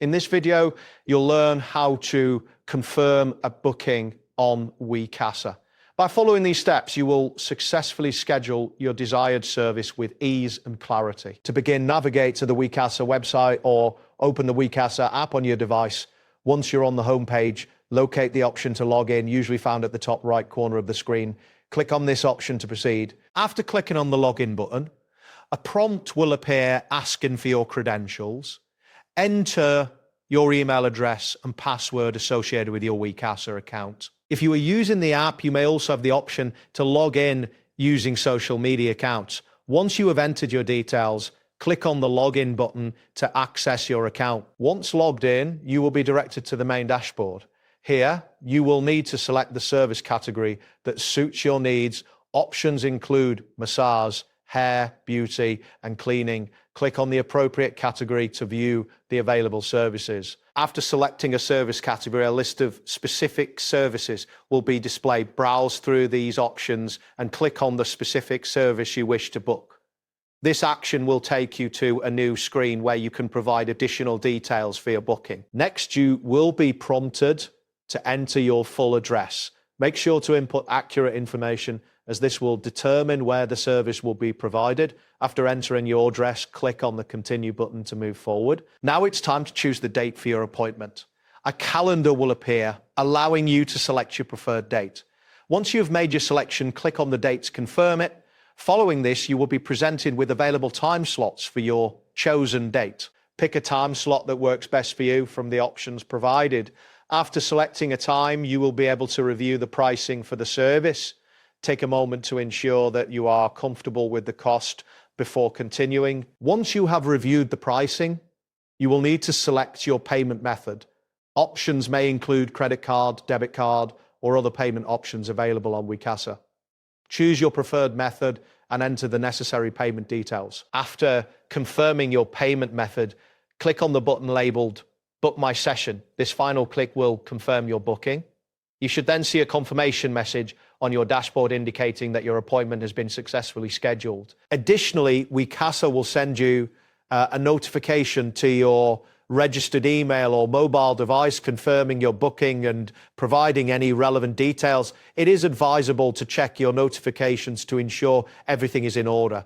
In this video, you'll learn how to confirm a booking on Wecasa. By following these steps, you will successfully schedule your desired service with ease and clarity. To begin, navigate to the Wecasa website or open the Wecasa app on your device. Once you're on the home page, locate the option to log in, usually found at the top right corner of the screen. Click on this option to proceed. After clicking on the login button, a prompt will appear asking for your credentials. Enter your email address and password associated with your Wecasa account. If you are using the app, you may also have the option to log in using social media accounts. Once you have entered your details, click on the login button to access your account. Once logged in, you will be directed to the main dashboard. Here, you will need to select the service category that suits your needs. Options include massage, hair, beauty, and cleaning. Click on the appropriate category to view the available services. After selecting a service category, a list of specific services will be displayed. Browse through these options and click on the specific service you wish to book. This action will take you to a new screen where you can provide additional details for your booking. Next, you will be prompted to enter your full address. Make sure to input accurate information, as this will determine where the service will be provided. After entering your address, click on the Continue button to move forward. Now it's time to choose the date for your appointment. A calendar will appear, allowing you to select your preferred date. Once you've made your selection, click on the date to confirm it. Following this, you will be presented with available time slots for your chosen date. Pick a time slot that works best for you from the options provided. After selecting a time, you will be able to review the pricing for the service. Take a moment to ensure that you are comfortable with the cost before continuing. Once you have reviewed the pricing, you will need to select your payment method. Options may include credit card, debit card, or other payment options available on Wecasa. Choose your preferred method and enter the necessary payment details. After confirming your payment method, click on the button labeled Book My Session. This final click will confirm your booking. You should then see a confirmation message on your dashboard indicating that your appointment has been successfully scheduled. Additionally, Wecasa will send you a notification to your registered email or mobile device confirming your booking and providing any relevant details. It is advisable to check your notifications to ensure everything is in order.